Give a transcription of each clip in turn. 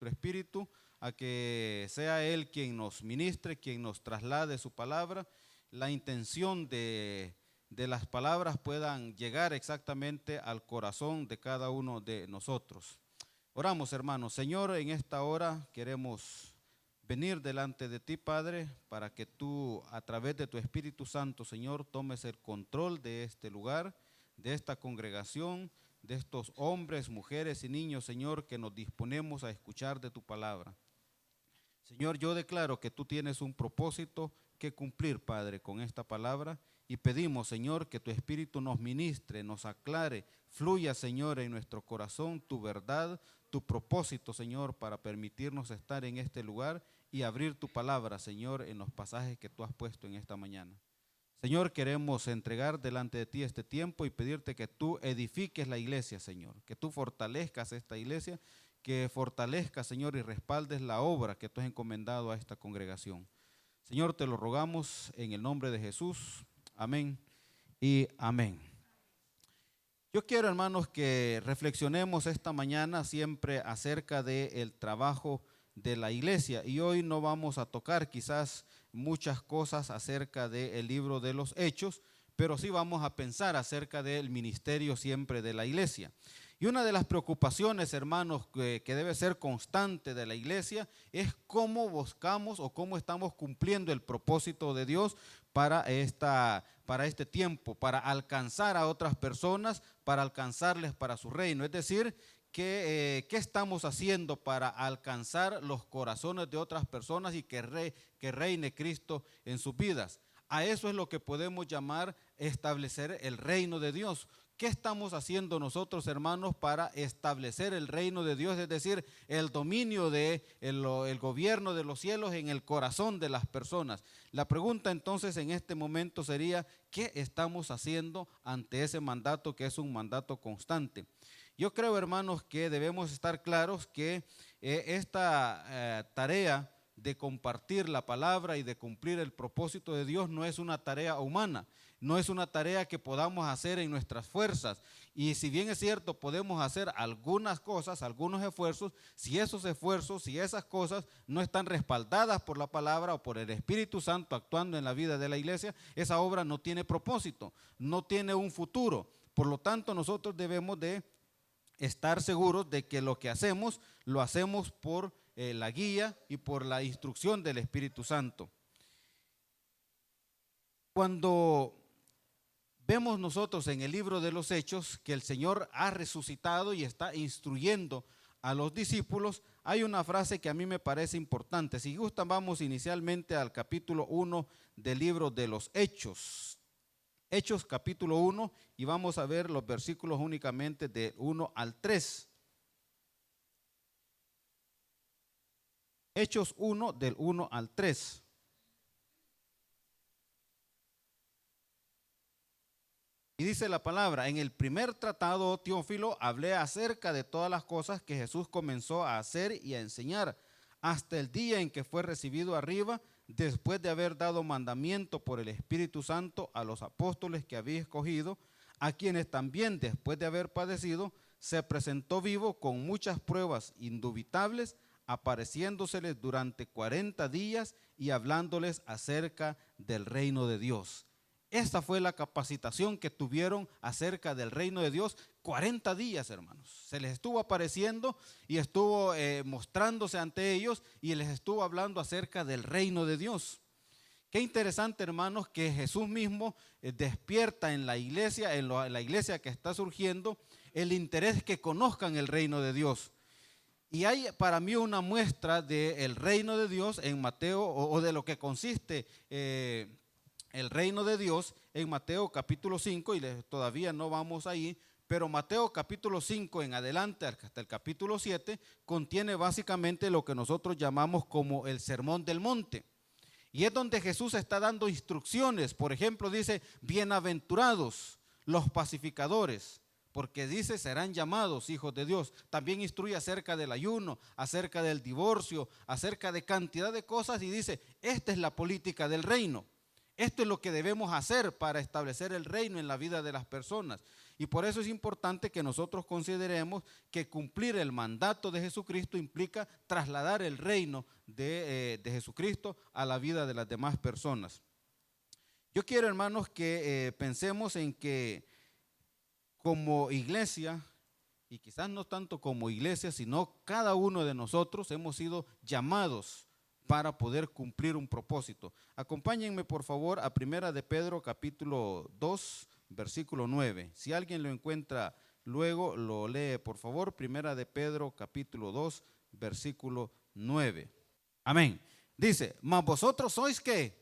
nuestro espíritu a que sea Él quien nos ministre, quien nos traslade su palabra, la intención de las palabras puedan llegar exactamente al corazón de cada uno de nosotros. Oramos, hermanos. Señor, en esta hora queremos venir delante de ti, Padre, para que tú, a través de tu Espíritu Santo, Señor, tomes el control de este lugar, de esta congregación, de estos hombres, mujeres y niños, Señor, que nos disponemos a escuchar de tu palabra. Señor, yo declaro que tú tienes un propósito que cumplir, Padre, con esta palabra, y pedimos, Señor, que tu Espíritu nos ministre, nos aclare, fluya, Señor, en nuestro corazón tu verdad, tu propósito, Señor, para permitirnos estar en este lugar y abrir tu palabra, Señor, en los pasajes que tú has puesto en esta mañana. Señor, queremos entregar delante de ti este tiempo y pedirte que tú edifiques la iglesia, Señor, que tú fortalezcas esta iglesia, que fortalezcas, Señor, y respaldes la obra que tú has encomendado a esta congregación. Señor, te lo rogamos en el nombre de Jesús. Amén y amén. Yo quiero, hermanos, que reflexionemos esta mañana siempre acerca del trabajo de la iglesia, y hoy no vamos a tocar quizás muchas cosas acerca del libro de los Hechos, pero sí vamos a pensar acerca del ministerio siempre de la iglesia. Y una de las preocupaciones, hermanos, que debe ser constante de la iglesia es cómo buscamos o cómo estamos cumpliendo el propósito de Dios para este tiempo, para alcanzar a otras personas, para alcanzarles para su reino. Es decir, ¿qué estamos haciendo para alcanzar los corazones de otras personas y que reine Cristo en sus vidas? A eso es lo que podemos llamar establecer el reino de Dios. ¿Qué estamos haciendo nosotros, hermanos, para establecer el reino de Dios? Es decir, el dominio el gobierno de los cielos en el corazón de las personas. La pregunta entonces en este momento sería, ¿qué estamos haciendo ante ese mandato que es un mandato constante? Yo creo, hermanos, que debemos estar claros que esta tarea de compartir la palabra y de cumplir el propósito de Dios no es una tarea humana, no es una tarea que podamos hacer en nuestras fuerzas. Y si bien es cierto, podemos hacer algunas cosas, algunos esfuerzos, si esos esfuerzos, si esas cosas no están respaldadas por la palabra o por el Espíritu Santo actuando en la vida de la iglesia, esa obra no tiene propósito, no tiene un futuro. Por lo tanto, nosotros debemos de estar seguros de que lo que hacemos, lo hacemos por la guía y por la instrucción del Espíritu Santo. Cuando vemos nosotros en el libro de los Hechos que el Señor ha resucitado y está instruyendo a los discípulos, hay una frase que a mí me parece importante. Si gustan, vamos inicialmente al capítulo 1 del libro de los Hechos. Hechos capítulo 1, y vamos a ver los versículos únicamente de 1 al 3. Hechos 1 del 1 al 3. Y dice la palabra: en el primer tratado, Teófilo, hablé acerca de todas las cosas que Jesús comenzó a hacer y a enseñar hasta el día en que fue recibido arriba, después de haber dado mandamiento por el Espíritu Santo a los apóstoles que había escogido, a quienes también después de haber padecido, se presentó vivo con muchas pruebas indubitables, apareciéndoseles durante 40 días y hablándoles acerca del reino de Dios. Esta fue la capacitación que tuvieron acerca del reino de Dios. 40 días, hermanos. Se les estuvo apareciendo y estuvo mostrándose ante ellos y les estuvo hablando acerca del reino de Dios. Qué interesante, hermanos, que Jesús mismo despierta en la iglesia, en la iglesia que está surgiendo, el interés que conozcan el reino de Dios. Y hay para mí una muestra del reino de Dios en Mateo, o de lo que consiste el reino de Dios en Mateo capítulo 5, y todavía no vamos ahí, pero Mateo capítulo 5 en adelante hasta el capítulo 7 contiene básicamente lo que nosotros llamamos como el Sermón del Monte. Y es donde Jesús está dando instrucciones. Por ejemplo, dice: bienaventurados los pacificadores, porque dice serán llamados hijos de Dios. También instruye acerca del ayuno, acerca del divorcio, acerca de cantidad de cosas, y dice: esta es la política del reino. Esto es lo que debemos hacer para establecer el reino en la vida de las personas. Y por eso es importante que nosotros consideremos que cumplir el mandato de Jesucristo implica trasladar el reino de Jesucristo a la vida de las demás personas. Yo quiero, hermanos, que pensemos en que como iglesia, y quizás no tanto como iglesia, sino cada uno de nosotros hemos sido llamados para poder cumplir un propósito. Acompáñenme por favor a Primera de Pedro capítulo 2, versículo 9. Si alguien lo encuentra luego, lo lee por favor. Primera de Pedro capítulo 2, versículo 9. Amén. Dice, mas vosotros sois ¿qué?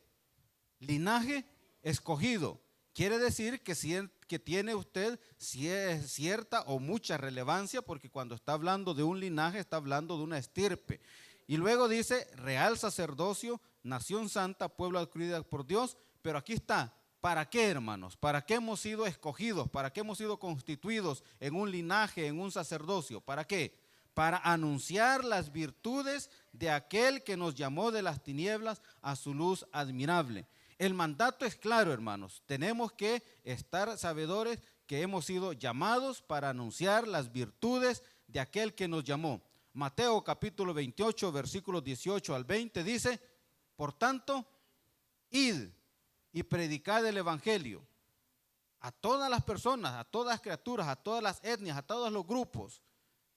Linaje escogido. Quiere decir que tiene usted cierta o mucha relevancia, porque cuando está hablando de un linaje está hablando de una estirpe. Y luego dice real sacerdocio, nación santa, pueblo adquirido por Dios. Pero aquí está, ¿para qué, hermanos? ¿Para qué hemos sido escogidos? ¿Para qué hemos sido constituidos en un linaje, en un sacerdocio? ¿Para qué? Para anunciar las virtudes de aquel que nos llamó de las tinieblas a su luz admirable. El mandato es claro, hermanos. Tenemos que estar sabedores que hemos sido llamados para anunciar las virtudes de aquel que nos llamó. Mateo capítulo 28, versículos 18 al 20 dice, por tanto, id y predicad el evangelio a todas las personas, a todas las criaturas, a todas las etnias, a todos los grupos.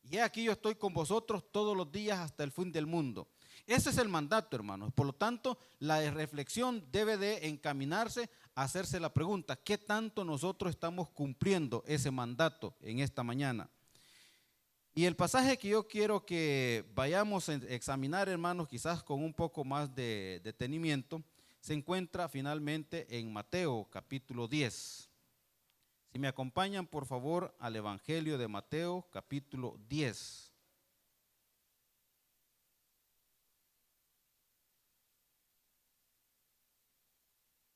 Y he aquí yo estoy con vosotros todos los días hasta el fin del mundo. Ese es el mandato, hermanos. Por lo tanto, la reflexión debe de encaminarse a hacerse la pregunta, ¿qué tanto nosotros estamos cumpliendo ese mandato en esta mañana? Y el pasaje que yo quiero que vayamos a examinar, hermanos, quizás con un poco más de detenimiento, se encuentra finalmente en Mateo capítulo 10. Si me acompañan, por favor, al Evangelio de Mateo capítulo 10.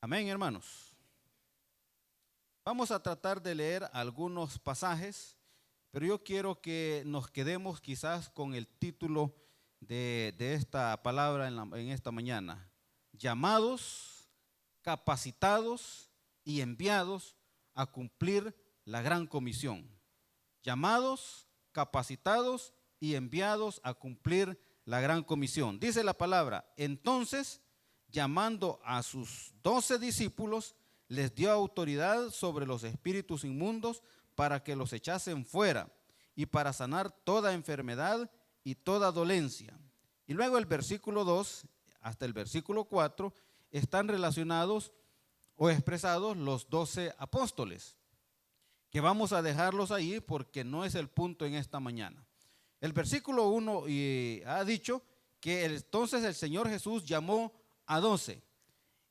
Amén, hermanos. Vamos a tratar de leer algunos pasajes, pero yo quiero que nos quedemos quizás con el título de esta palabra en esta mañana. Llamados, capacitados y enviados a cumplir la gran comisión. Llamados, capacitados y enviados a cumplir la gran comisión. Dice la palabra, entonces, llamando a sus 12 discípulos, les dio autoridad sobre los espíritus inmundos para que los echasen fuera y para sanar toda enfermedad y toda dolencia. Y luego el versículo 2 hasta el versículo 4 están relacionados o expresados los 12 apóstoles, que vamos a dejarlos ahí porque no es el punto en esta mañana. El versículo 1 ha dicho que entonces el Señor Jesús llamó a 12.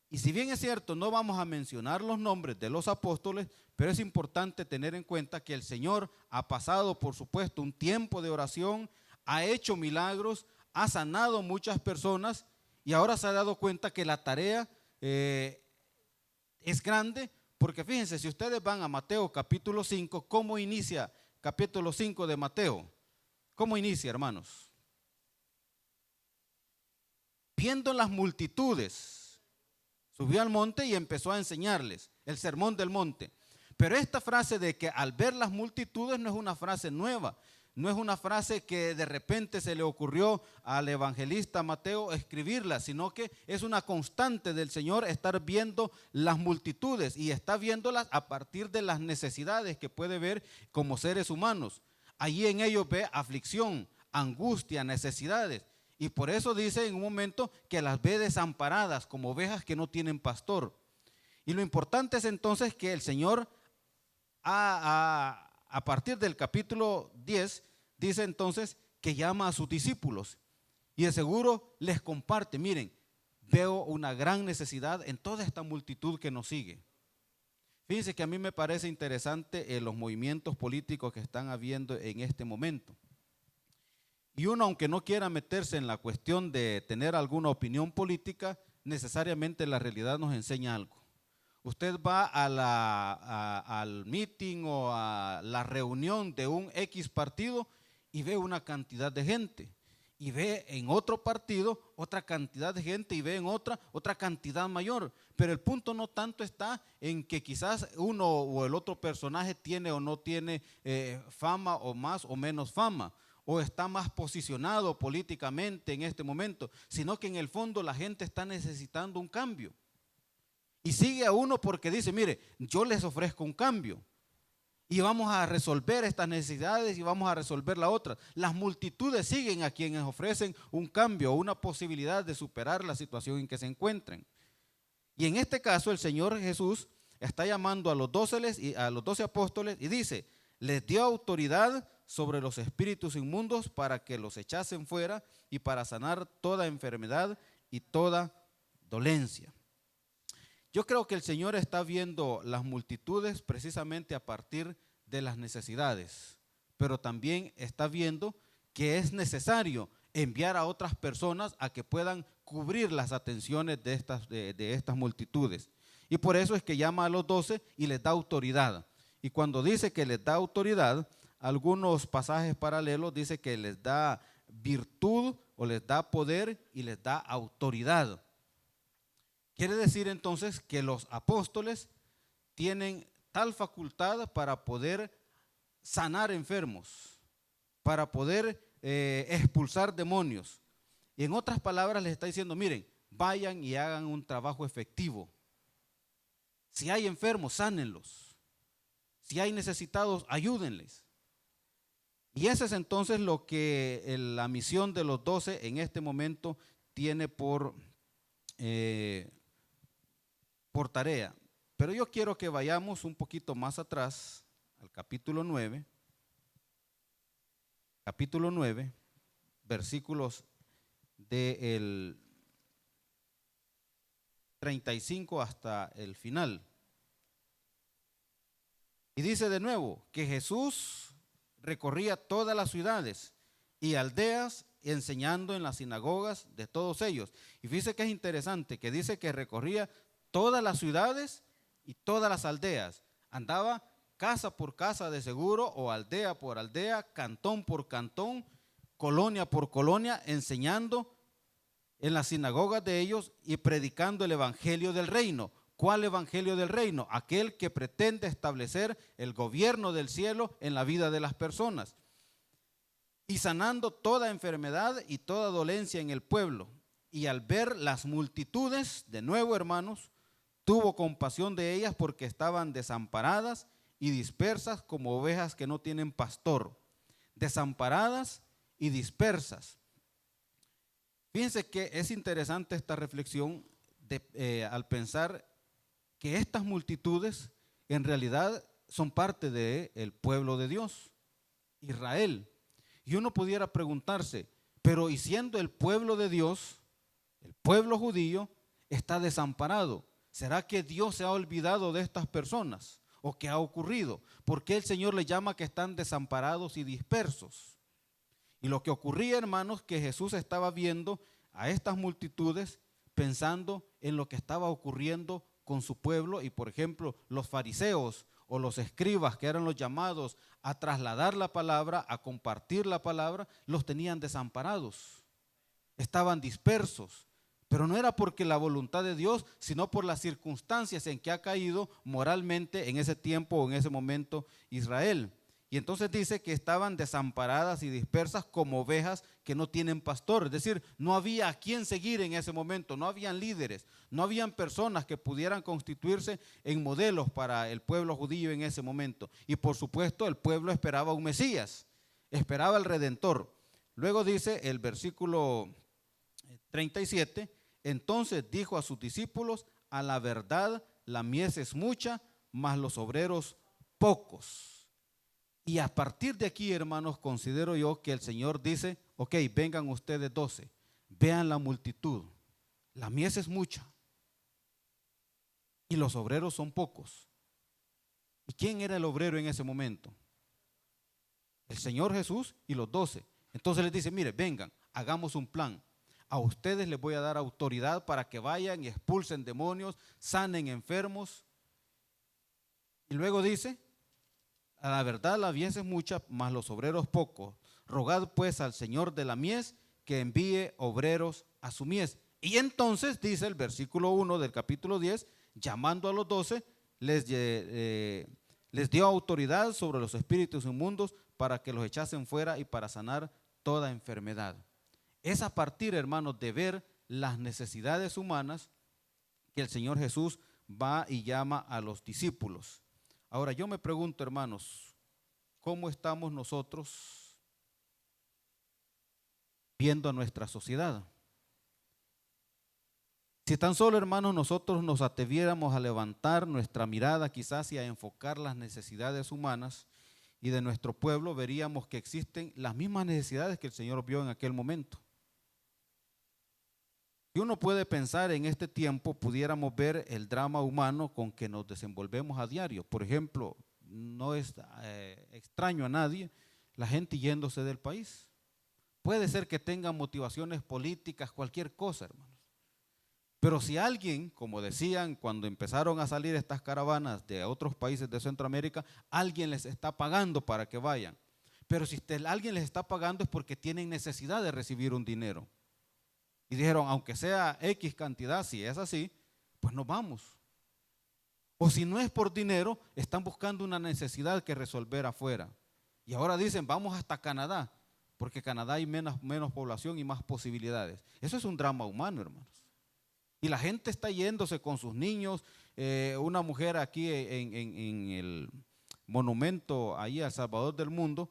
Y si bien es cierto, no vamos a mencionar los nombres de los apóstoles, pero es importante tener en cuenta que el Señor ha pasado, por supuesto, un tiempo de oración, ha hecho milagros, ha sanado muchas personas y ahora se ha dado cuenta que la tarea es grande, porque fíjense, si ustedes van a Mateo capítulo 5, ¿cómo inicia capítulo 5 de Mateo? ¿Cómo inicia, hermanos? Viendo las multitudes, subió al monte y empezó a enseñarles el sermón del monte. Pero esta frase de que al ver las multitudes no es una frase nueva, no es una frase que de repente se le ocurrió al evangelista Mateo escribirla, sino que es una constante del Señor estar viendo las multitudes y está viéndolas a partir de las necesidades que puede ver como seres humanos. Allí en ellos ve aflicción, angustia, necesidades. Y por eso dice en un momento que las ve desamparadas como ovejas que no tienen pastor. Y lo importante es entonces que el Señor a partir del capítulo 10 dice entonces que llama a sus discípulos y de seguro les comparte, miren, veo una gran necesidad en toda esta multitud que nos sigue. Fíjense que a mí me parece interesante los movimientos políticos que están habiendo en este momento. Y uno, aunque no quiera meterse en la cuestión de tener alguna opinión política, necesariamente la realidad nos enseña algo. Usted va al meeting o a la reunión de un X partido y ve una cantidad de gente. y ve en otro partido otra cantidad de gente y ve en otra cantidad mayor. Pero el punto no tanto está en que quizás uno o el otro personaje tiene o no tiene fama o más o menos fama, o está más posicionado políticamente en este momento, sino que en el fondo la gente está necesitando un cambio. Y sigue a uno porque dice, mire, yo les ofrezco un cambio. Y vamos a resolver estas necesidades y vamos a resolver la otra. Las multitudes siguen a quienes ofrecen un cambio o una posibilidad de superar la situación en que se encuentren. Y en este caso el Señor Jesús está llamando a los 12 apóstoles y dice, les dio autoridad sobre los espíritus inmundos para que los echasen fuera y para sanar toda enfermedad y toda dolencia. Yo creo que el Señor está viendo las multitudes precisamente a partir de las necesidades, pero también está viendo que es necesario enviar a otras personas a que puedan cubrir las atenciones de estas multitudes. Y por eso es que llama a los 12 y les da autoridad. Y cuando dice que les da autoridad, algunos pasajes paralelos dice que les da virtud o les da poder y les da autoridad. Quiere decir entonces que los apóstoles tienen tal facultad para poder sanar enfermos, para poder expulsar demonios. Y en otras palabras les está diciendo, miren, vayan y hagan un trabajo efectivo. Si hay enfermos, sánenlos. Si hay necesitados, ayúdenles. Y ese es entonces lo que la misión de los 12 en este momento tiene por tarea. Pero yo quiero que vayamos un poquito más atrás, al capítulo 9, versículos del 35 hasta el final. Y dice de nuevo que Jesús recorría todas las ciudades y aldeas enseñando en las sinagogas de todos ellos. Y fíjese que es interesante que dice que recorría todas las ciudades y todas las aldeas. Andaba casa por casa de seguro o aldea por aldea, cantón por cantón, colonia por colonia, enseñando en las sinagogas de ellos y predicando el evangelio del reino. ¿Cuál evangelio del reino? Aquel que pretende establecer el gobierno del cielo en la vida de las personas. Y sanando toda enfermedad y toda dolencia en el pueblo. Y al ver las multitudes, de nuevo hermanos, tuvo compasión de ellas porque estaban desamparadas y dispersas como ovejas que no tienen pastor. Desamparadas y dispersas. Fíjense que es interesante esta reflexión al pensar que estas multitudes en realidad son parte del pueblo de Dios, Israel. Y uno pudiera preguntarse, pero y siendo el pueblo de Dios, el pueblo judío está desamparado, ¿será que Dios se ha olvidado de estas personas? ¿O qué ha ocurrido? ¿Por qué el Señor les llama que están desamparados y dispersos? Y lo que ocurría, hermanos, que Jesús estaba viendo a estas multitudes pensando en lo que estaba ocurriendo con su pueblo y, por ejemplo, los fariseos o los escribas, que eran los llamados a trasladar la palabra, a compartir la palabra, los tenían desamparados, estaban dispersos. Pero no era porque la voluntad de Dios, sino por las circunstancias en que ha caído moralmente en ese tiempo o en ese momento Israel. Y entonces dice que estaban desamparadas y dispersas como ovejas que no tienen pastor. Es decir, no había a quién seguir en ese momento, no habían líderes, no habían personas que pudieran constituirse en modelos para el pueblo judío en ese momento. Y por supuesto el pueblo esperaba un Mesías, esperaba el Redentor. Luego dice el versículo 37, entonces dijo a sus discípulos, a la verdad la mies es mucha, mas los obreros pocos. Y a partir de aquí, hermanos, considero yo que el Señor dice, ok, vengan ustedes 12, vean la multitud, la mies es mucha y los obreros son pocos. ¿Y quién era el obrero en ese momento? El Señor Jesús y los 12. Entonces les dice, mire, vengan, hagamos un plan. A ustedes les voy a dar autoridad para que vayan y expulsen demonios, sanen enfermos. Y luego dice, a la verdad la mies es mucha, mas los obreros pocos. Rogad pues al Señor de la mies que envíe obreros a su mies. Y entonces dice el versículo 1 del capítulo 10, llamando a los 12, les dio autoridad sobre los espíritus inmundos para que los echasen fuera y para sanar toda enfermedad. Es a partir, hermanos, de ver las necesidades humanas que el Señor Jesús va y llama a los discípulos. Ahora yo me pregunto, hermanos, ¿cómo estamos nosotros viendo a nuestra sociedad? Si tan solo, hermanos, nosotros nos atreviéramos a levantar nuestra mirada quizás y a enfocar las necesidades humanas y de nuestro pueblo, veríamos que existen las mismas necesidades que el Señor vio en aquel momento. Si uno puede pensar en este tiempo, pudiéramos ver el drama humano con que nos desenvolvemos a diario. Por ejemplo, no es extraño a nadie la gente yéndose del país. Puede ser que tengan motivaciones políticas, cualquier cosa, hermanos. Pero si alguien, como decían cuando empezaron a salir estas caravanas de otros países de Centroamérica, alguien les está pagando para que vayan. Pero si alguien les está pagando es porque tienen necesidad de recibir un dinero. Y dijeron, aunque sea X cantidad, si es así, pues nos vamos. O si no es por dinero, están buscando una necesidad que resolver afuera. Y ahora dicen, vamos hasta Canadá, porque Canadá hay menos población y más posibilidades. Eso es un drama humano, hermanos. Y la gente está yéndose con sus niños. Una mujer aquí en el monumento, ahí a Salvador del Mundo,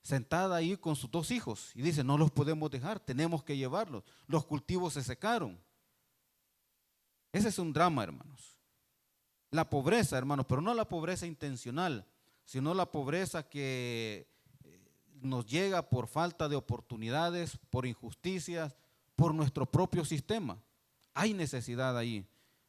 sentada ahí con sus 2 hijos y dice, no los podemos dejar, tenemos que llevarlos. Los cultivos se secaron. Ese es un drama, hermanos. La pobreza, hermanos, pero no la pobreza intencional, sino la pobreza que nos llega por falta de oportunidades, por injusticias, por nuestro propio sistema. Hay necesidad ahí,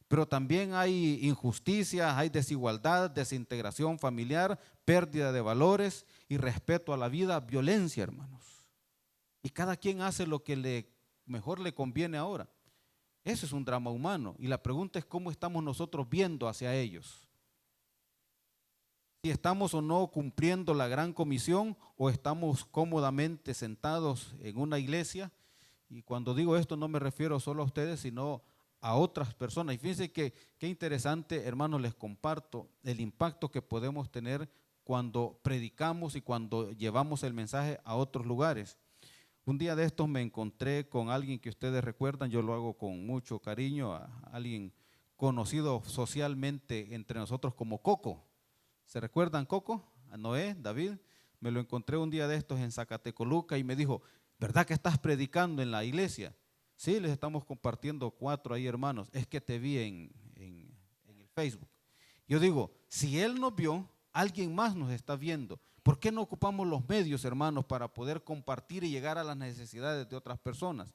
pero también hay injusticias, hay desigualdad, desintegración familiar, pérdida de valores y respeto a la vida, violencia, hermanos. Y cada quien hace lo que mejor le conviene ahora. Eso es un drama humano y la pregunta es cómo estamos nosotros viendo hacia ellos. Si estamos o no cumpliendo la gran comisión o estamos cómodamente sentados en una iglesia. Y cuando digo esto no me refiero solo a ustedes, sino a otras personas. Y fíjense qué interesante, hermanos, les comparto el impacto que podemos tener cuando predicamos y cuando llevamos el mensaje a otros lugares. Un día de estos me encontré con alguien que ustedes recuerdan, yo lo hago con mucho cariño, a alguien conocido socialmente entre nosotros como Coco. ¿Se recuerdan Coco? A Noé, David. Me lo encontré un día de estos en Zacatecoluca y me dijo, ¿verdad que estás predicando en la iglesia? Sí, les estamos compartiendo 4 ahí, hermanos. Es que te vi en el Facebook. Yo digo, si él nos vio, alguien más nos está viendo. ¿Por qué no ocupamos los medios, hermanos, para poder compartir y llegar a las necesidades de otras personas?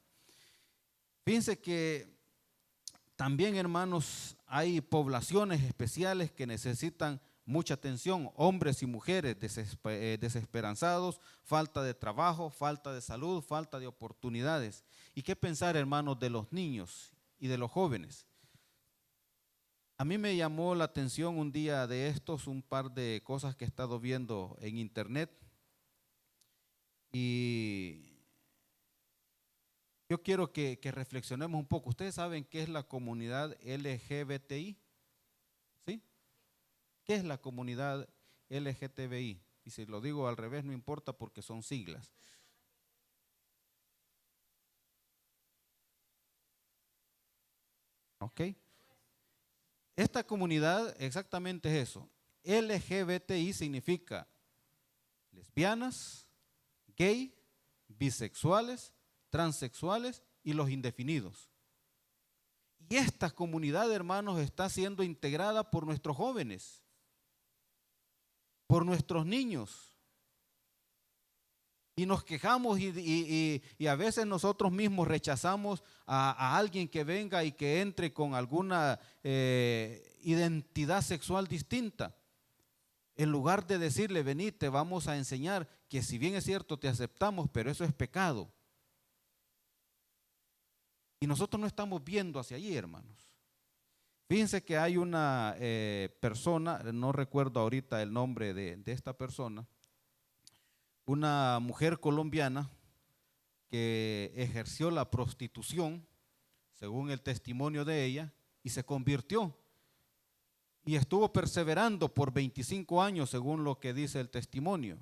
Fíjense que también, hermanos, hay poblaciones especiales que necesitan mucha atención, hombres y mujeres desesperanzados, falta de trabajo, falta de salud, falta de oportunidades. ¿Y qué pensar, hermanos, de los niños y de los jóvenes? A mí me llamó la atención un día de estos, un par de cosas que he estado viendo en internet. Y yo quiero que reflexionemos un poco. ¿Ustedes saben qué es la comunidad LGBTI? ¿Sí? ¿Qué es la comunidad LGTBI? Y si lo digo al revés no importa porque son siglas. ¿Ok? Esta comunidad exactamente es eso. LGBTI significa lesbianas, gay, bisexuales, transexuales y los indefinidos. Y esta comunidad, hermanos, está siendo integrada por nuestros jóvenes, por nuestros niños. Y nos quejamos y a veces nosotros mismos rechazamos a alguien que venga y que entre con alguna identidad sexual distinta. En lugar de decirle, vení, te vamos a enseñar que si bien es cierto te aceptamos, pero eso es pecado. Y nosotros no estamos viendo hacia allí, hermanos. Fíjense que hay una persona, no recuerdo ahorita el nombre de esta persona, una mujer colombiana que ejerció la prostitución, según el testimonio de ella, y se convirtió. Y estuvo perseverando por 25 años, según lo que dice el testimonio.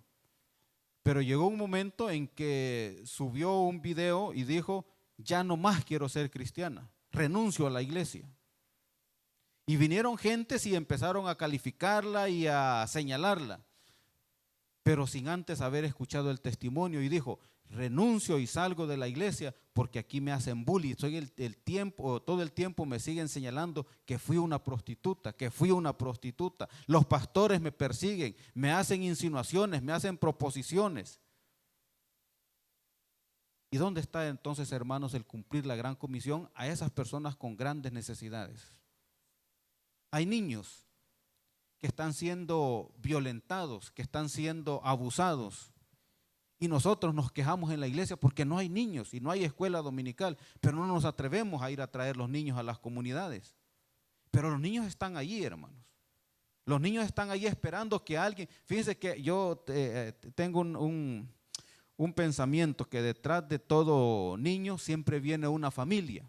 Pero llegó un momento en que subió un video y dijo: ya no más quiero ser cristiana, renuncio a la iglesia. Y vinieron gentes y empezaron a calificarla y a señalarla, pero sin antes haber escuchado el testimonio, y dijo: renuncio y salgo de la iglesia porque aquí me hacen bullying. Todo el tiempo me siguen señalando que fui una prostituta, que fui una prostituta. Los pastores me persiguen, me hacen insinuaciones, me hacen proposiciones. ¿Y dónde está entonces, hermanos, el cumplir la gran comisión a esas personas con grandes necesidades? Hay niños que están siendo violentados, que están siendo abusados. Y nosotros nos quejamos en la iglesia porque no hay niños y no hay escuela dominical, pero no nos atrevemos a ir a traer los niños a las comunidades. Pero los niños están allí, hermanos. Los niños están allí esperando que alguien… Fíjense que yo tengo un pensamiento que detrás de todo niño siempre viene una familia.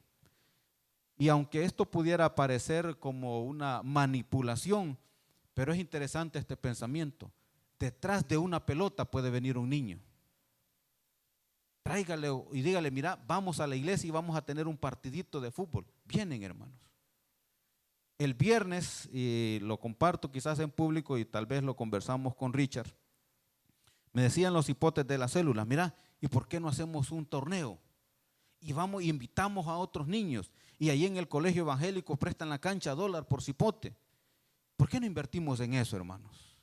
Y aunque esto pudiera parecer como una manipulación, pero es interesante este pensamiento. Detrás de una pelota puede venir un niño. Tráigale y dígale: mira, vamos a la iglesia y vamos a tener un partidito de fútbol. Vienen, hermanos. El viernes, y lo comparto quizás en público y tal vez lo conversamos con Richard, me decían los hipotes de las células: mira, ¿y por qué no hacemos un torneo? Y vamos y invitamos a otros niños. Y ahí en el colegio evangélico prestan la cancha $1 por cipote. ¿Por qué no invertimos en eso, hermanos?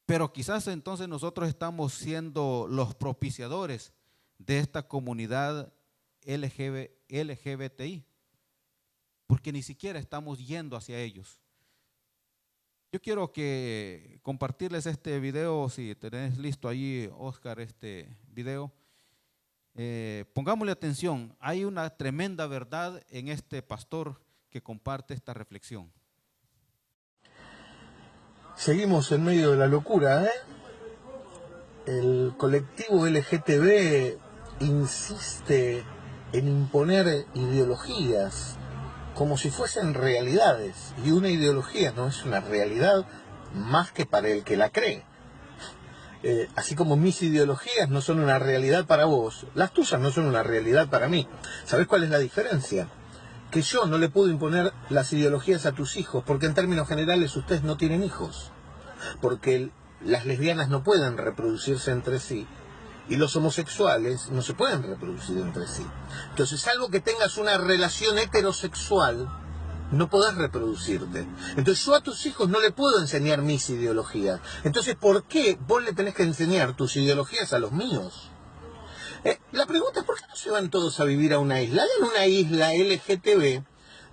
Pero quizás entonces nosotros estamos siendo los propiciadores de esta comunidad LGBTI, porque ni siquiera estamos yendo hacia ellos. Yo quiero compartirles este video, si tenés listo ahí, Oscar, este video. Pongámosle atención, hay una tremenda verdad en este pastor que comparte esta reflexión. Seguimos en medio de la locura, ¿eh? El colectivo LGTB insiste en imponer ideologías como si fuesen realidades, y una ideología no es una realidad más que para el que la cree. Así como mis ideologías no son una realidad para vos, las tuyas no son una realidad para mí. ¿Sabés cuál es la diferencia? Que yo no le puedo imponer las ideologías a tus hijos, porque en términos generales ustedes no tienen hijos, porque las lesbianas no pueden reproducirse entre sí y los homosexuales no se pueden reproducir entre sí. Entonces, salvo que tengas una relación heterosexual, no podés reproducirte. Entonces yo a tus hijos no le puedo enseñar mis ideologías. Entonces, ¿por qué vos le tenés que enseñar tus ideologías a los míos? La pregunta es: ¿por qué no se van todos a vivir a una isla? En una isla LGTB,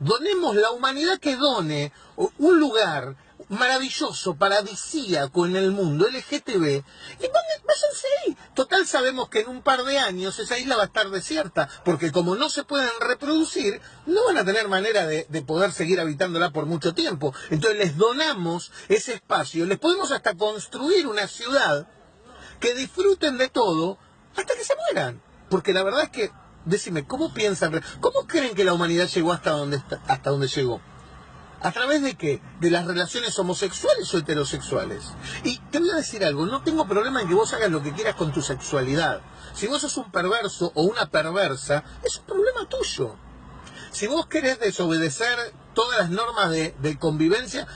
donemos la humanidad que done un lugar maravilloso, paradisíaco en el mundo, LGTB, y váyanse ahí. Total, sabemos que en un par de años esa isla va a estar desierta, porque como no se pueden reproducir, no van a tener manera de poder seguir habitándola por mucho tiempo. Entonces les donamos ese espacio, les podemos hasta construir una ciudad que disfruten de todo hasta que se mueran. Porque la verdad es que, decime, ¿cómo piensan? ¿Cómo creen que la humanidad llegó hasta donde llegó? ¿A través de qué? ¿De las relaciones homosexuales o heterosexuales? Y te voy a decir algo, no tengo problema en que vos hagas lo que quieras con tu sexualidad. Si vos sos un perverso o una perversa, es un problema tuyo. Si vos querés desobedecer todas las normas de convivencia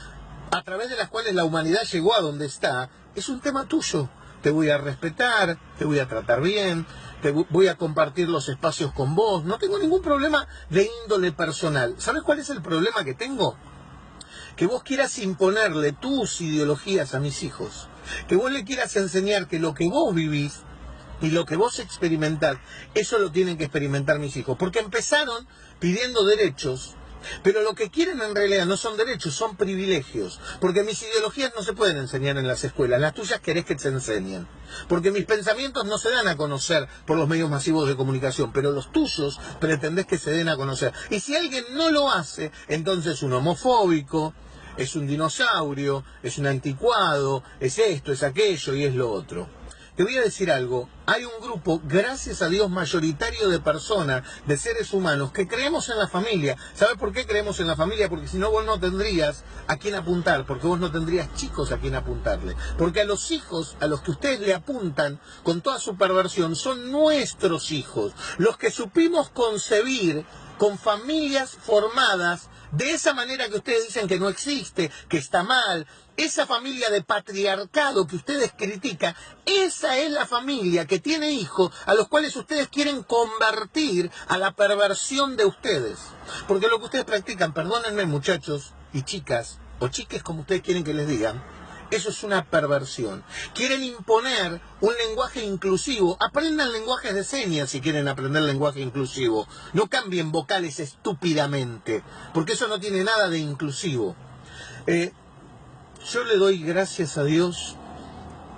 a través de las cuales la humanidad llegó a donde está, es un tema tuyo. Te voy a respetar, te voy a tratar bien, te voy a compartir los espacios con vos. No tengo ningún problema de índole personal. ¿Sabes cuál es el problema que tengo? Que vos quieras imponerle tus ideologías a mis hijos, que vos le quieras enseñar que lo que vos vivís y lo que vos experimentás, eso lo tienen que experimentar mis hijos, porque empezaron pidiendo derechos, pero lo que quieren en realidad no son derechos, son privilegios, porque mis ideologías no se pueden enseñar en las escuelas, las tuyas querés que se enseñen, porque mis pensamientos no se dan a conocer por los medios masivos de comunicación, pero los tuyos pretendés que se den a conocer, y si alguien no lo hace, entonces es un homofóbico, es un dinosaurio, es un anticuado, es esto, es aquello y es lo otro. te voy a decir algo. Hay un grupo, gracias a Dios, mayoritario de personas, de seres humanos, que creemos en la familia. ¿Sabes por qué creemos en la familia? Porque si no, vos no tendrías a quién apuntar, porque vos no tendrías chicos a quién apuntarle. Porque a los hijos a los que ustedes le apuntan con toda su perversión son nuestros hijos, los que supimos concebir con familias formadas de esa manera que ustedes dicen que no existe, que está mal. Esa familia de patriarcado que ustedes critican, esa es la familia que tiene hijos a los cuales ustedes quieren convertir a la perversión de ustedes. Porque lo que ustedes practican, perdónenme muchachos y chicas, o chiques como ustedes quieren que les digan, eso es una perversión. Quieren imponer un lenguaje inclusivo. Aprendan lenguajes de señas si quieren aprender lenguaje inclusivo. No cambien vocales estúpidamente, porque eso no tiene nada de inclusivo. Yo le doy gracias a Dios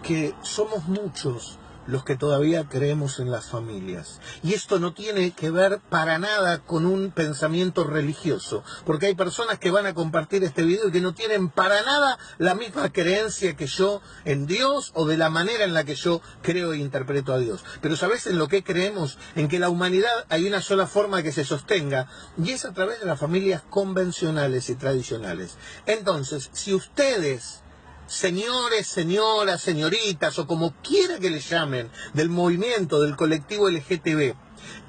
que somos muchos los que todavía creemos en las familias. Y esto no tiene que ver para nada con un pensamiento religioso, porque hay personas que van a compartir este video y que no tienen para nada la misma creencia que yo en Dios o de la manera en la que yo creo e interpreto a Dios. Pero ¿sabes en lo que creemos? En que la humanidad hay una sola forma que se sostenga, y es a través de las familias convencionales y tradicionales. Entonces, si ustedes, señores, señoras, señoritas, o como quiera que les llamen, del movimiento, del colectivo LGTB,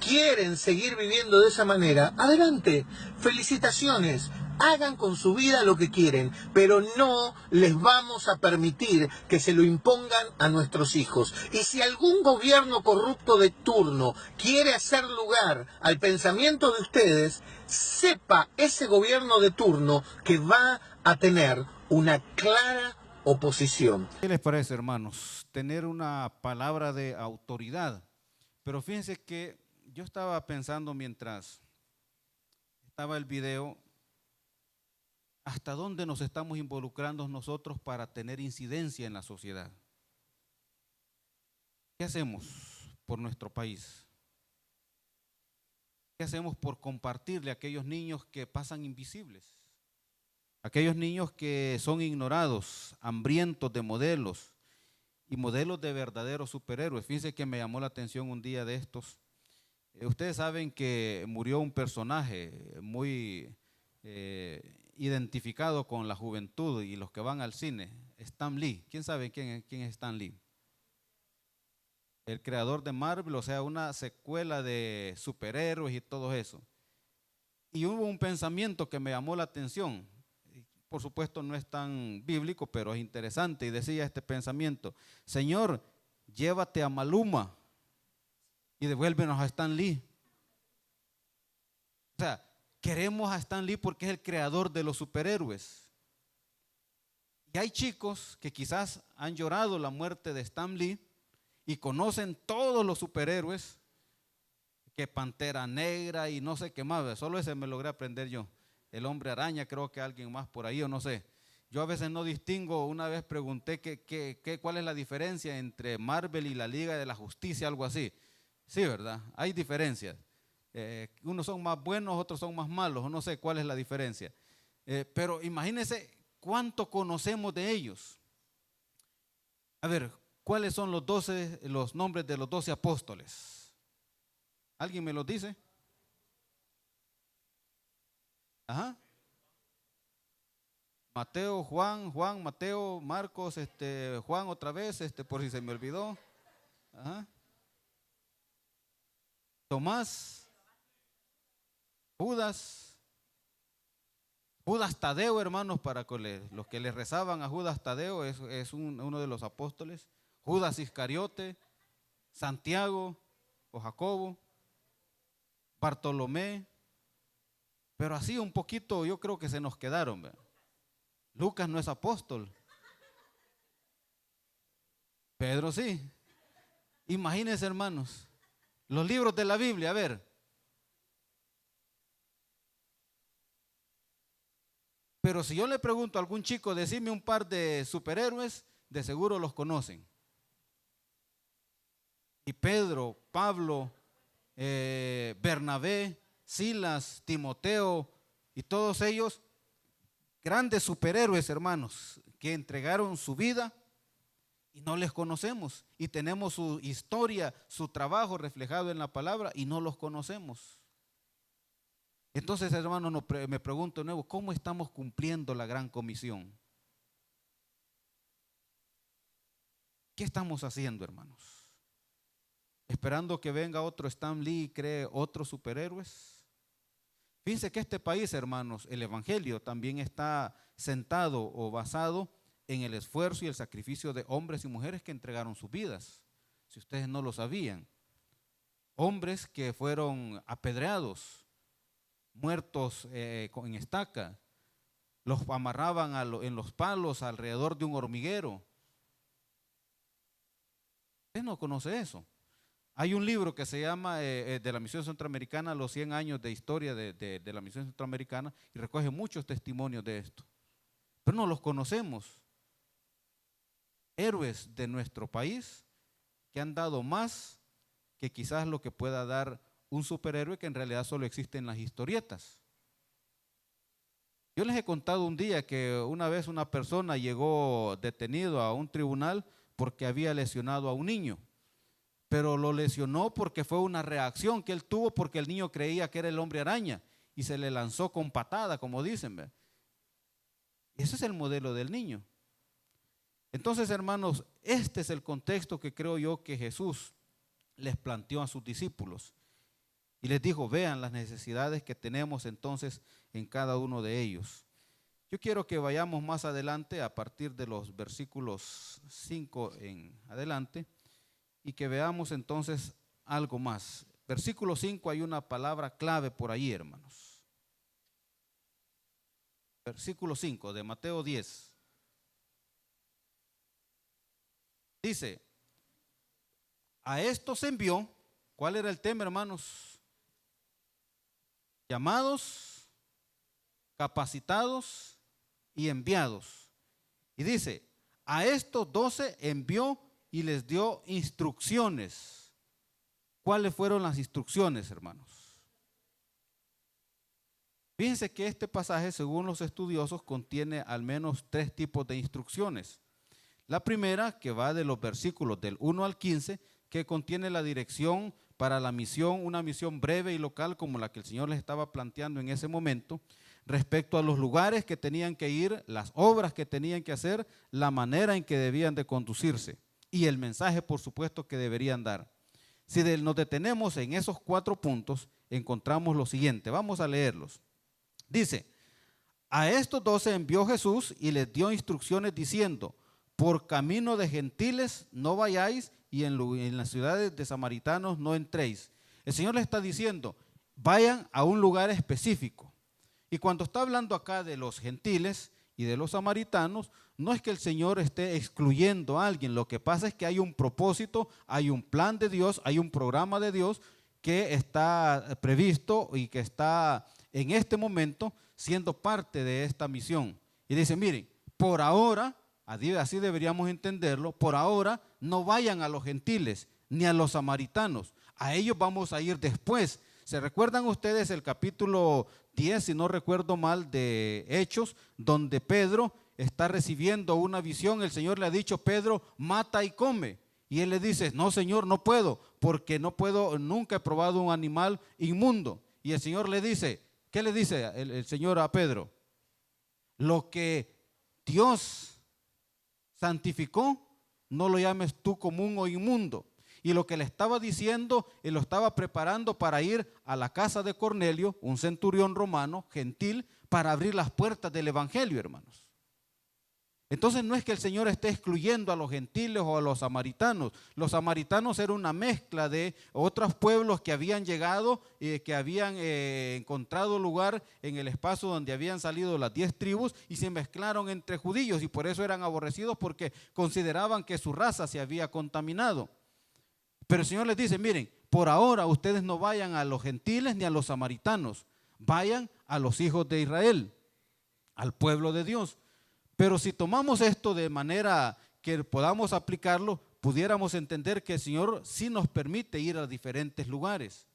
quieren seguir viviendo de esa manera, adelante, felicitaciones, hagan con su vida lo que quieren, pero no les vamos a permitir que se lo impongan a nuestros hijos. Y si algún gobierno corrupto de turno quiere hacer lugar al pensamiento de ustedes, sepa ese gobierno de turno que va a tener una clara oposición. ¿Qué les parece, hermanos? Tener una palabra de autoridad. Pero fíjense que yo estaba pensando mientras estaba el video, ¿hasta dónde nos estamos involucrando nosotros para tener incidencia en la sociedad? ¿Qué hacemos por nuestro país? ¿Qué hacemos por compartirle a aquellos niños que pasan invisibles? Aquellos niños que son ignorados, hambrientos de modelos y modelos de verdaderos superhéroes. Fíjense que me llamó la atención un día de estos. Ustedes saben que murió un personaje muy identificado con la juventud y los que van al cine, Stan Lee. ¿Quién sabe quién es Stan Lee? El creador de Marvel, o sea, una secuela de superhéroes y todo eso. Y hubo un pensamiento que me llamó la atención. Por supuesto no es tan bíblico, pero es interesante. Y decía este pensamiento: Señor, llévate a Maluma y devuélvenos a Stan Lee. O sea, queremos a Stan Lee porque es el creador de los superhéroes. Y hay chicos que quizás han llorado la muerte de Stan Lee y conocen todos los superhéroes, que Pantera Negra y no sé qué más, solo ese me logré aprender yo. El Hombre Araña, creo que alguien más por ahí o no sé. Yo a veces no distingo. Una vez pregunté cuál es la diferencia entre Marvel y la Liga de la Justicia, algo así. Sí, ¿verdad? Hay diferencias. Unos son más buenos, otros son más malos, no sé cuál es la diferencia. Pero imagínense cuánto conocemos de ellos. A ver, ¿cuáles son los nombres de los 12 apóstoles? ¿Alguien me los dice? Ajá. Mateo, Juan, Mateo, Marcos, Juan otra vez, por si se me olvidó. Ajá. Tomás, Judas Tadeo, hermanos, para que los que le rezaban a Judas Tadeo es uno de los apóstoles. Judas Iscariote, Santiago o Jacobo, Bartolomé. Pero así un poquito yo creo que se nos quedaron, ¿verdad? Lucas no es apóstol. Pedro sí. Imagínense, hermanos, los libros de la Biblia, a ver. Pero si yo le pregunto a algún chico, decime un par de superhéroes, de seguro los conocen. Y Pedro, Pablo, Bernabé, Silas, Timoteo y todos ellos, grandes superhéroes, hermanos, que entregaron su vida y no les conocemos, y tenemos su historia, su trabajo reflejado en la palabra y no los conocemos. Entonces, hermano, me pregunto de nuevo, ¿cómo estamos cumpliendo la gran comisión? ¿Qué estamos haciendo, hermanos? ¿Esperando que venga otro Stan Lee y cree otros superhéroes? Fíjense que este país, hermanos, el evangelio también está sentado o basado en el esfuerzo y el sacrificio de hombres y mujeres que entregaron sus vidas. Si ustedes no lo sabían, hombres que fueron apedreados, muertos en estaca, los amarraban en los palos alrededor de un hormiguero. ¿Usted no conoce eso? Hay un libro que se llama de la Misión Centroamericana, los 100 años de historia de la Misión Centroamericana, y recoge muchos testimonios de esto. Pero no los conocemos. Héroes de nuestro país que han dado más que quizás lo que pueda dar un superhéroe que en realidad solo existe en las historietas. Yo les he contado un día que una vez una persona llegó detenido a un tribunal porque había lesionado a un niño, pero lo lesionó porque fue una reacción que él tuvo porque el niño creía que era el hombre araña y se le lanzó con patada, como dicen, ¿ve? Ese es el modelo del niño. Entonces, hermanos, este es el contexto que creo yo que Jesús les planteó a sus discípulos y les dijo, vean las necesidades que tenemos entonces en cada uno de ellos. Yo quiero que vayamos más adelante a partir de los versículos 5 en adelante y que veamos entonces algo más. Versículo 5 hay una palabra clave por ahí, hermanos. Versículo 5 de Mateo 10. Dice, a estos envió, ¿cuál era el tema, hermanos? Llamados, capacitados y enviados. Y dice, a estos 12 envió y les dio instrucciones. ¿Cuáles fueron las instrucciones, hermanos? Fíjense que este pasaje, según los estudiosos, contiene al menos 3 tipos de instrucciones. La primera, que va de los versículos del 1 al 15, que contiene la dirección para la misión, una misión breve y local como la que el Señor les estaba planteando en ese momento, respecto a los lugares que tenían que ir, las obras que tenían que hacer, la manera en que debían de conducirse y el mensaje, por supuesto, que deberían dar. Si nos detenemos en esos 4 puntos, encontramos lo siguiente. Vamos a leerlos. Dice, a estos 12 envió Jesús y les dio instrucciones diciendo, por camino de gentiles no vayáis y en las ciudades de samaritanos no entréis. El Señor le está diciendo, vayan a un lugar específico. Y cuando está hablando acá de los gentiles y de los samaritanos, no es que el Señor esté excluyendo a alguien. Lo que pasa es que hay un propósito, hay un plan de Dios, hay un programa de Dios que está previsto y que está en este momento siendo parte de esta misión. Y dice, miren, por ahora, así deberíamos entenderlo, por ahora no vayan a los gentiles ni a los samaritanos, a ellos vamos a ir después. ¿Se recuerdan ustedes el capítulo 10, si no recuerdo mal, de Hechos, donde Pedro está recibiendo una visión? El Señor le ha dicho, Pedro, mata y come. Y él le dice, no, Señor, no puedo, porque no puedo, nunca he probado un animal inmundo. Y el Señor le dice, ¿qué le dice el Señor a Pedro? Lo que Dios santificó, no lo llames tú común o inmundo. Y lo que le estaba diciendo, él lo estaba preparando para ir a la casa de Cornelio, un centurión romano, gentil, para abrir las puertas del evangelio, hermanos. Entonces no es que el Señor esté excluyendo a los gentiles o a los samaritanos. Los samaritanos eran una mezcla de otros pueblos que habían llegado y que habían encontrado lugar en el espacio donde habían salido las 10 tribus y se mezclaron entre judíos y por eso eran aborrecidos porque consideraban que su raza se había contaminado. Pero el Señor les dice, miren, por ahora ustedes no vayan a los gentiles ni a los samaritanos, vayan a los hijos de Israel, al pueblo de Dios. Pero si tomamos esto de manera que podamos aplicarlo, pudiéramos entender que el Señor sí nos permite ir a diferentes lugares.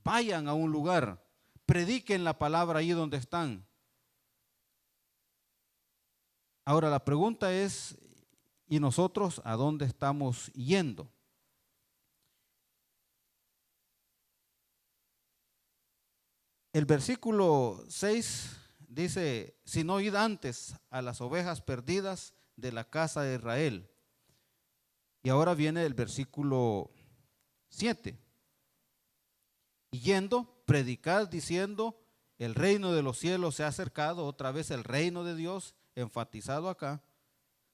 Vayan a un lugar, prediquen la palabra ahí donde están. Ahora la pregunta es, ¿Y nosotros a dónde estamos yendo? El versículo 6 dice, si no id antes a las ovejas perdidas de la casa de Israel. Y ahora viene el versículo 7. Y yendo, predicad diciendo, el reino de los cielos se ha acercado, otra vez el reino de Dios, enfatizado acá.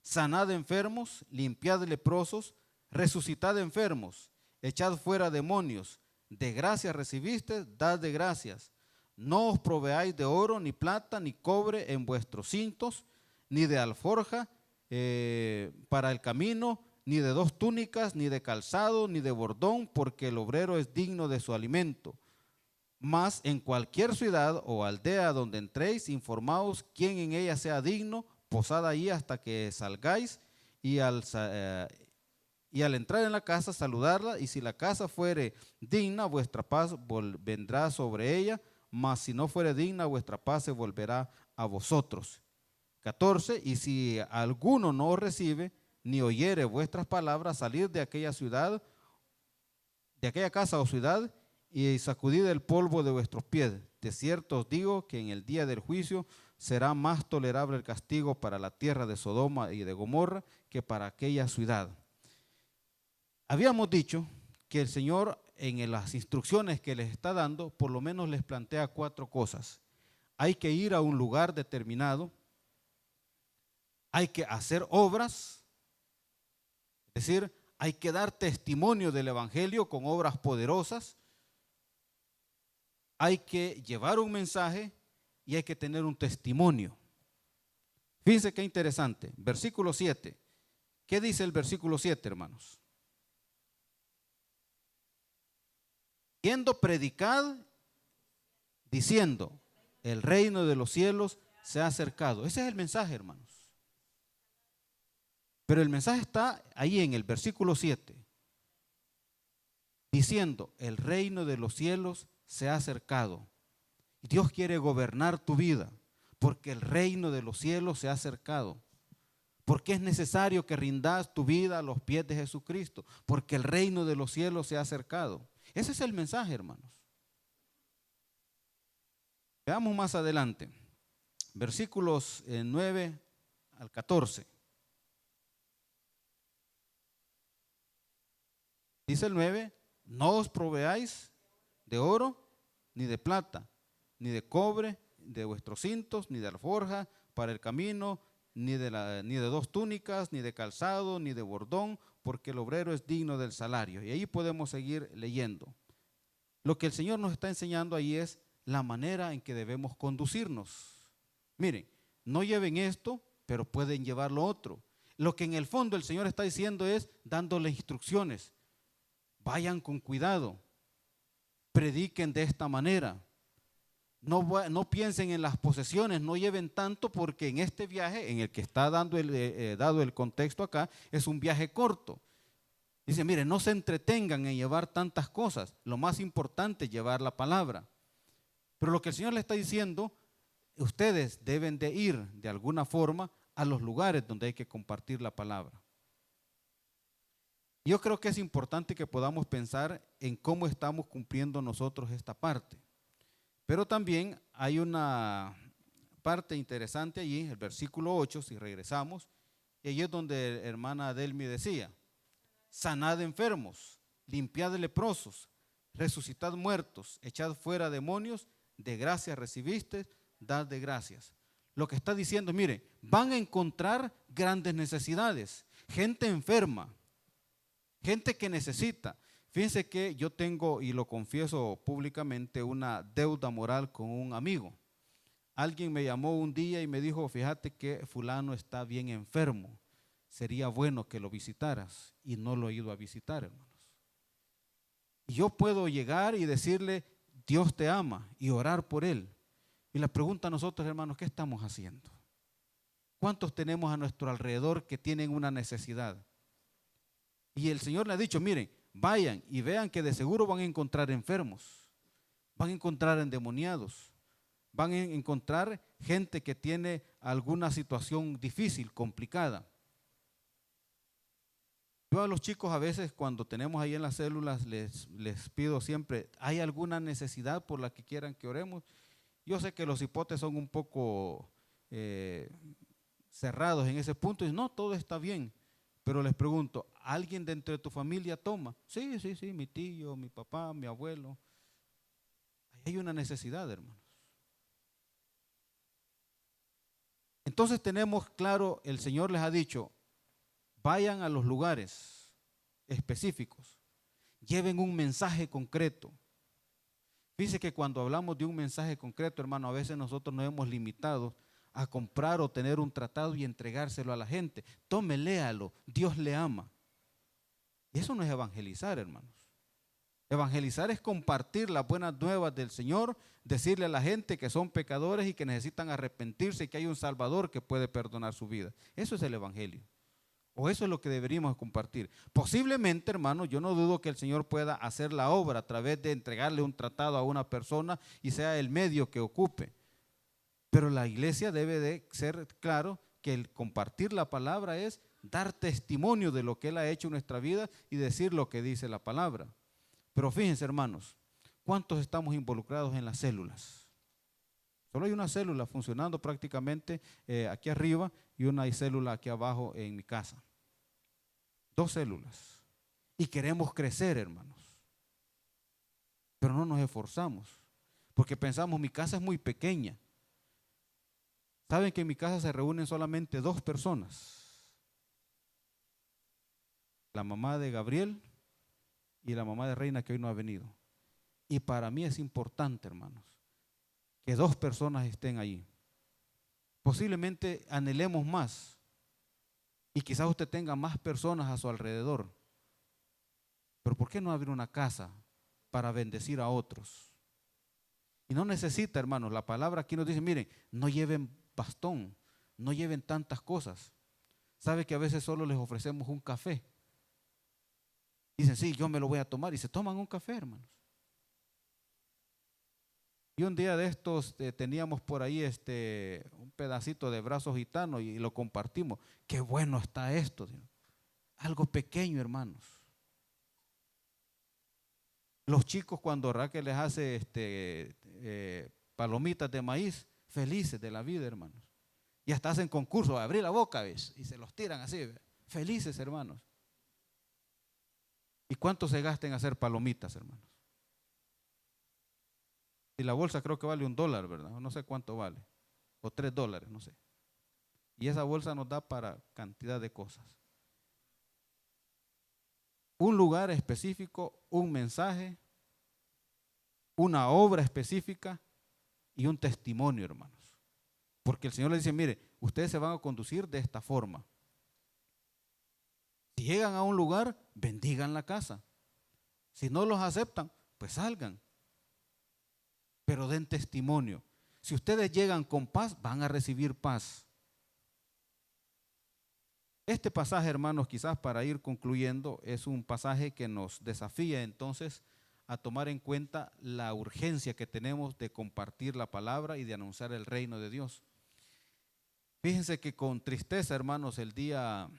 Sanad enfermos, limpiad leprosos, resucitad enfermos, echad fuera demonios. De gracias recibiste, dad de gracias. No os proveáis de oro, ni plata, ni cobre en vuestros cintos, ni de alforja para el camino, ni de 2 túnicas, ni de calzado, ni de bordón, porque el obrero es digno de su alimento. Mas en cualquier ciudad o aldea donde entréis, informaos quién en ella sea digno, posad ahí hasta que salgáis, y al entrar en la casa saludarla, y si la casa fuere digna, vuestra paz vendrá sobre ella, mas si no fuere digna, vuestra paz se volverá a vosotros. 14. Y si alguno no os recibe, ni oyere vuestras palabras, salid de aquella ciudad, de aquella casa o ciudad, y sacudid el polvo de vuestros pies. De cierto os digo que en el día del juicio será más tolerable el castigo para la tierra de Sodoma y de Gomorra que para aquella ciudad. Habíamos dicho que el Señor en las instrucciones que les está dando, por lo menos les plantea 4 cosas. Hay que ir a un lugar determinado, hay que hacer obras, es decir, hay que dar testimonio del Evangelio con obras poderosas, hay que llevar un mensaje y hay que tener un testimonio. Fíjense qué interesante, versículo 7. ¿Qué dice el versículo 7, hermanos? Yendo, predicad, diciendo, el reino de los cielos se ha acercado. Ese es el mensaje, hermanos. Pero el mensaje está ahí en el versículo 7. Diciendo, el reino de los cielos se ha acercado. Dios quiere gobernar tu vida, porque el reino de los cielos se ha acercado. Porque es necesario que rindas tu vida a los pies de Jesucristo, porque el reino de los cielos se ha acercado. Ese es el mensaje, hermanos. Veamos más adelante, versículos 9 al 14. Dice el 9, no os proveáis de oro, ni de plata, ni de cobre, de vuestros cintos, ni de alforja para el camino, ni de 2 túnicas, ni de calzado, ni de bordón, porque el obrero es digno del salario. Y ahí podemos seguir leyendo. Lo que el Señor nos está enseñando ahí es la manera en que debemos conducirnos. Miren, no lleven esto, pero pueden llevar lo otro. Lo que en el fondo el Señor está diciendo es dándole instrucciones. Vayan con cuidado, prediquen de esta manera. No piensen en las posesiones, no lleven tanto, porque en este viaje, en el que está dado el contexto acá, es un viaje corto. Dice, miren, no se entretengan en llevar tantas cosas, lo más importante es llevar la palabra. Pero lo que el Señor le está diciendo, ustedes deben de ir de alguna forma a los lugares donde hay que compartir la palabra. Yo creo que es importante que podamos pensar en cómo estamos cumpliendo nosotros esta parte. Pero también hay una parte interesante allí, el versículo 8, si regresamos, y allí es donde la hermana Delmi decía, sanad enfermos, limpiad leprosos, resucitad muertos, echad fuera demonios, de gracias recibiste, dad de gracias. Lo que está diciendo, mire, van a encontrar grandes necesidades, gente enferma, gente que necesita. Fíjense que yo tengo, y lo confieso públicamente, una deuda moral con un amigo. Alguien me llamó un día y me dijo, fíjate que fulano está bien enfermo, sería bueno que lo visitaras, y no lo he ido a visitar, hermanos. Y yo puedo llegar y decirle, Dios te ama, y orar por él. Y la pregunta a nosotros, hermanos, ¿qué estamos haciendo? ¿Cuántos tenemos a nuestro alrededor que tienen una necesidad? Y el Señor le ha dicho, miren, vayan y vean que de seguro van a encontrar enfermos, van a encontrar endemoniados, van a encontrar gente que tiene alguna situación difícil, complicada. Yo a los chicos a veces cuando tenemos ahí en las células les pido siempre, ¿hay alguna necesidad por la que quieran que oremos? Yo sé que los hipotes son un poco cerrados en ese punto y no, todo está bien. Pero les pregunto, ¿alguien dentro de tu familia toma? Sí, sí, sí, mi tío, mi papá, mi abuelo. Hay una necesidad, hermanos. Entonces tenemos claro, el Señor les ha dicho, vayan a los lugares específicos, lleven un mensaje concreto. Fíjense que cuando hablamos de un mensaje concreto, hermano, a veces nosotros nos hemos limitado a comprar o tener un tratado y entregárselo a la gente. Tome, léalo, Dios le ama. Y eso no es evangelizar, hermanos. Evangelizar es compartir las buenas nuevas del Señor, decirle a la gente que son pecadores y que necesitan arrepentirse y que hay un Salvador que puede perdonar su vida. Eso es el evangelio. O eso es lo que deberíamos compartir. Posiblemente, hermano, yo no dudo que el Señor pueda hacer la obra a través de entregarle un tratado a una persona y sea el medio que ocupe. Pero la iglesia debe de ser claro que el compartir la palabra es dar testimonio de lo que Él ha hecho en nuestra vida y decir lo que dice la palabra. Pero fíjense, hermanos, ¿cuántos estamos involucrados en las células? Solo hay una célula funcionando prácticamente aquí arriba y una célula aquí abajo en mi casa. 2 células. Y queremos crecer, hermanos. Pero no nos esforzamos. Porque pensamos, mi casa es muy pequeña. ¿Saben que en mi casa se reúnen solamente 2 personas? La mamá de Gabriel y la mamá de Reina, que hoy no ha venido. Y para mí es importante, hermanos, que 2 personas estén allí. Posiblemente anhelemos más. Y quizás usted tenga más personas a su alrededor. Pero ¿por qué no abrir una casa para bendecir a otros? Y no necesita, hermanos, la palabra aquí nos dice, miren, no lleven bastón, no lleven tantas cosas. ¿Sabe que a veces solo les ofrecemos un café? Dicen, sí, yo me lo voy a tomar y se toman un café, hermanos. Y un día de estos teníamos por ahí un pedacito de brazo gitano y lo compartimos. Qué bueno está esto. Algo pequeño, hermanos. Los chicos cuando Raquel les hace palomitas de maíz, felices de la vida, hermanos. Y hasta hacen concursos, abrir la boca, ¿ves? Y se los tiran así, ¿ves? Felices, hermanos. ¿Y cuánto se gasta en hacer palomitas, hermanos? Y la bolsa creo que vale $1, ¿verdad? No sé cuánto vale. O $3, no sé. Y esa bolsa nos da para cantidad de cosas. Un lugar específico, un mensaje, una obra específica y un testimonio, hermanos. Porque el Señor les dice, mire, ustedes se van a conducir de esta forma. Si llegan a un lugar, bendigan la casa. Si no los aceptan, pues salgan. Pero den testimonio. Si ustedes llegan con paz, van a recibir paz. Este pasaje, hermanos, quizás para ir concluyendo, es un pasaje que nos desafía entonces a tomar en cuenta la urgencia que tenemos de compartir la palabra y de anunciar el reino de Dios. Fíjense que con tristeza, hermanos, el día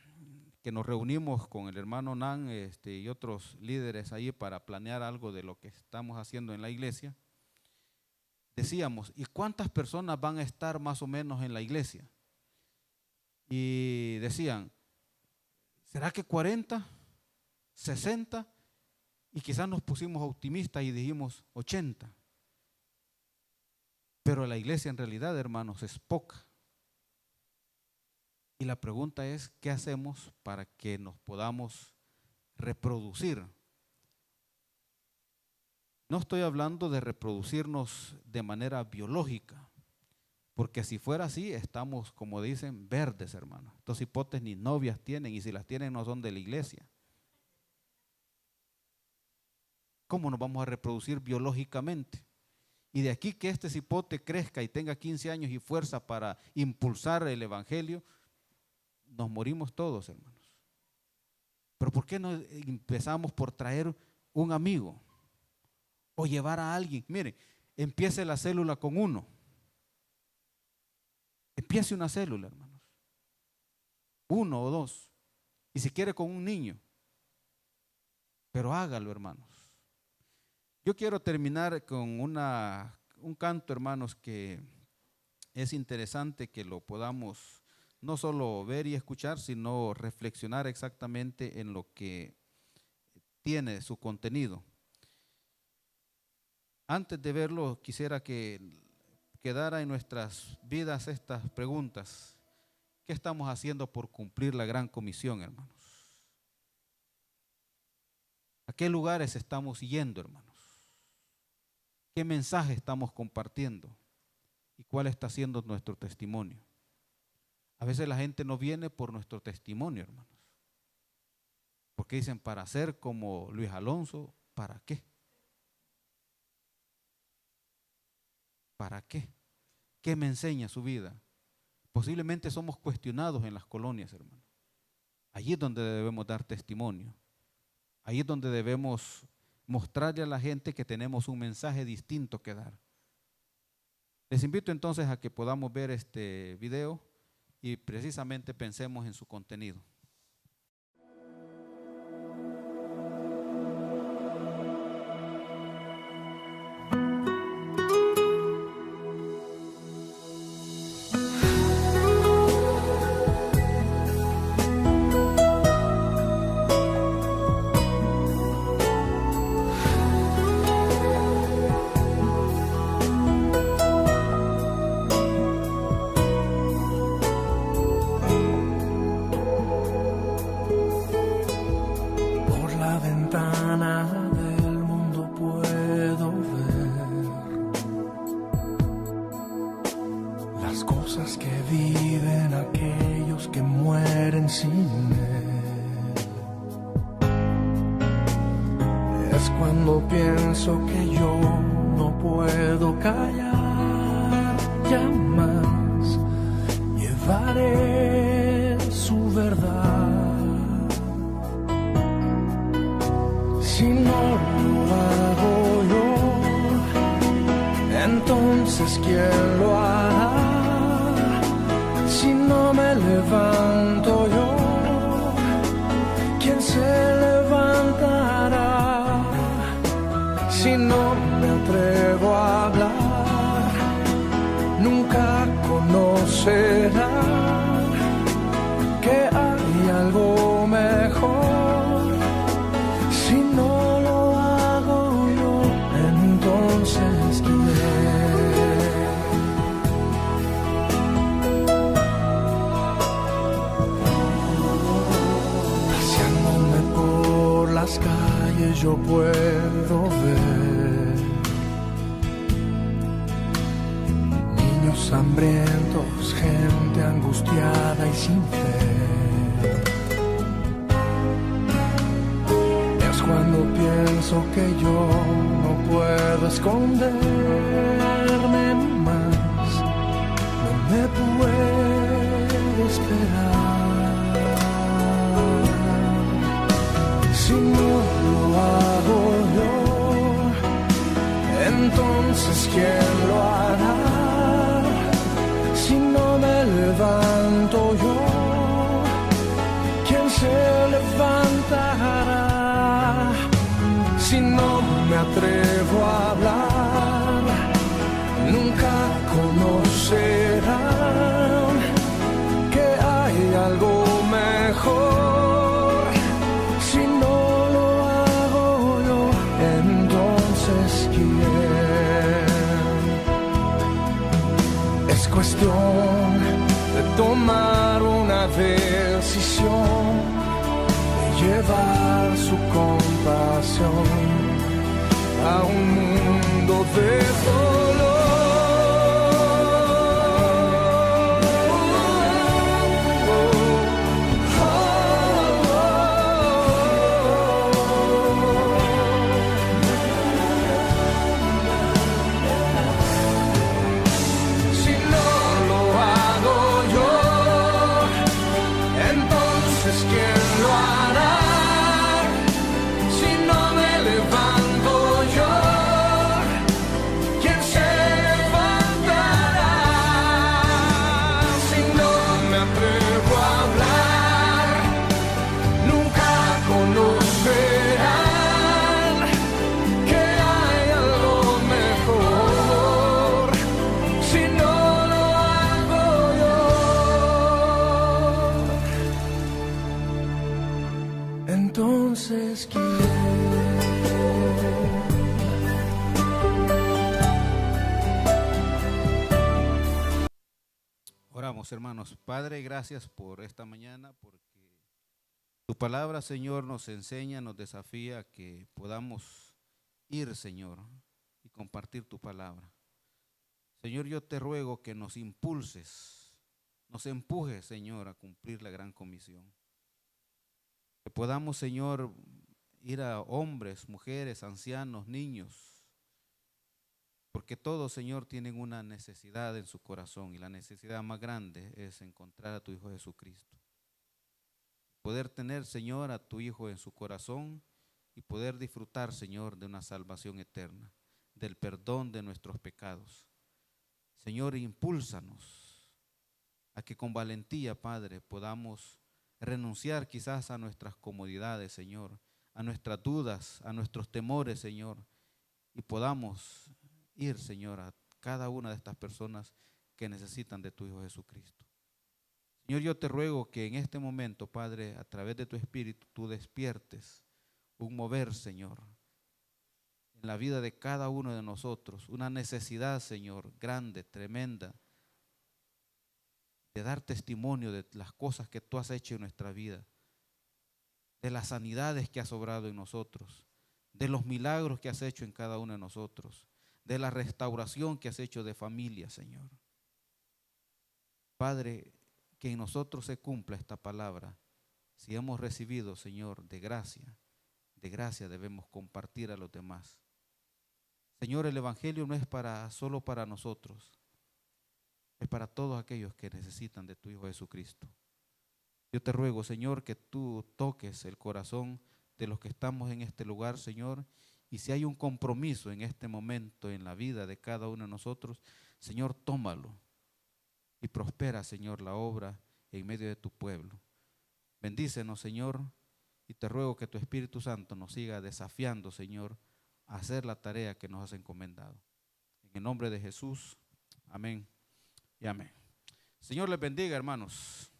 que nos reunimos con el hermano Nan y otros líderes ahí para planear algo de lo que estamos haciendo en la iglesia, decíamos, ¿y cuántas personas van a estar más o menos en la iglesia? Y decían, ¿será que 40? ¿60? Y quizás nos pusimos optimistas y dijimos 80. Pero la iglesia en realidad, hermanos, es poca. Y la pregunta es, ¿qué hacemos para que nos podamos reproducir? No estoy hablando de reproducirnos de manera biológica, porque si fuera así, estamos, como dicen, verdes, hermanos. Estos hipotes ni novias tienen, y si las tienen no son de la iglesia. ¿Cómo nos vamos a reproducir biológicamente? Y de aquí que este cipote crezca y tenga 15 años y fuerza para impulsar el evangelio, nos morimos todos, hermanos. Pero ¿por qué no empezamos por traer un amigo? O llevar a alguien. Miren, empiece la célula con uno. Empiece una célula, hermanos. 1 o 2. Y si quiere con un niño. pero hágalo, hermanos. Yo quiero terminar con un canto, hermanos, que es interesante que lo podamos no solo ver y escuchar, sino reflexionar exactamente en lo que tiene su contenido. Antes de verlo, quisiera que quedara en nuestras vidas estas preguntas. ¿Qué estamos haciendo por cumplir la gran comisión, hermanos? ¿A qué lugares estamos yendo, hermanos? ¿Qué mensaje estamos compartiendo? ¿Y cuál está siendo nuestro testimonio? A veces la gente no viene por nuestro testimonio, hermanos. Porque dicen, para ser como Luis Alonso, ¿para qué? ¿Para qué? ¿Qué me enseña su vida? Posiblemente somos cuestionados en las colonias, hermanos. Allí es donde debemos dar testimonio. Ahí es donde debemos mostrarle a la gente que tenemos un mensaje distinto que dar. Les invito entonces a que podamos ver este video y precisamente pensemos en su contenido. Es cuando pienso que yo no puedo callar, ya más llevaré su verdad. Si no lo hago yo, entonces ¿quién lo hará? Si no me levanto yo, ¿quién se levantará? Si no me atrevo a hablar, nunca conocerá que hay algo mejor. Si no lo hago yo, entonces ¿quién? Paseándome por las calles yo puedo ver niños hambrientos, gente angustiada y sin fe. Es cuando pienso que yo no puedo esconderme más, no me puedo esperar. Si no lo hago yo, entonces ¿quién lo hará? Si no me levanto yo, ¿quién se levantará? Si no me atrevo a hablar, nunca conocerán que hay algo mejor. Si no lo hago yo, entonces ¿quién? Es cuestión de tomar una decisión, de llevar su compasión a un mundo de dolor. Conocerá entonces quién. Oramos, hermanos. Padre, gracias por esta mañana, porque tu palabra, Señor, nos enseña, nos desafía a que podamos ir, Señor, y compartir tu palabra. Señor, yo te ruego que nos impulses, nos empujes, Señor, a cumplir la gran comisión. Que podamos, Señor, ir a hombres, mujeres, ancianos, niños, porque todos, Señor, tienen una necesidad en su corazón, y la necesidad más grande es encontrar a tu Hijo Jesucristo. Poder tener, Señor, a tu Hijo en su corazón y poder disfrutar, Señor, de una salvación eterna, del perdón de nuestros pecados. Señor, impúlsanos a que con valentía, Padre, podamos renunciar quizás a nuestras comodidades, Señor, a nuestras dudas, a nuestros temores, Señor, y podamos ir, Señor, a cada una de estas personas que necesitan de tu Hijo Jesucristo. Señor, yo te ruego que en este momento, Padre, a través de tu Espíritu, tú despiertes un mover, Señor, en la vida de cada uno de nosotros, una necesidad, Señor, grande, tremenda, de dar testimonio de las cosas que tú has hecho en nuestra vida, de las sanidades que has obrado en nosotros, de los milagros que has hecho en cada uno de nosotros, de la restauración que has hecho de familia, Señor. Padre, que en nosotros se cumpla esta palabra. Si hemos recibido, Señor, de gracia debemos compartir a los demás. Señor, el Evangelio no es solo para nosotros, es para todos aquellos que necesitan de tu Hijo Jesucristo. Yo te ruego, Señor, que tú toques el corazón de los que estamos en este lugar, Señor, y si hay un compromiso en este momento en la vida de cada uno de nosotros, Señor, tómalo y prospera, Señor, la obra en medio de tu pueblo. Bendícenos, Señor, y te ruego que tu Espíritu Santo nos siga desafiando, Señor, a hacer la tarea que nos has encomendado. En el nombre de Jesús, amén y amén. Señor les bendiga, hermanos.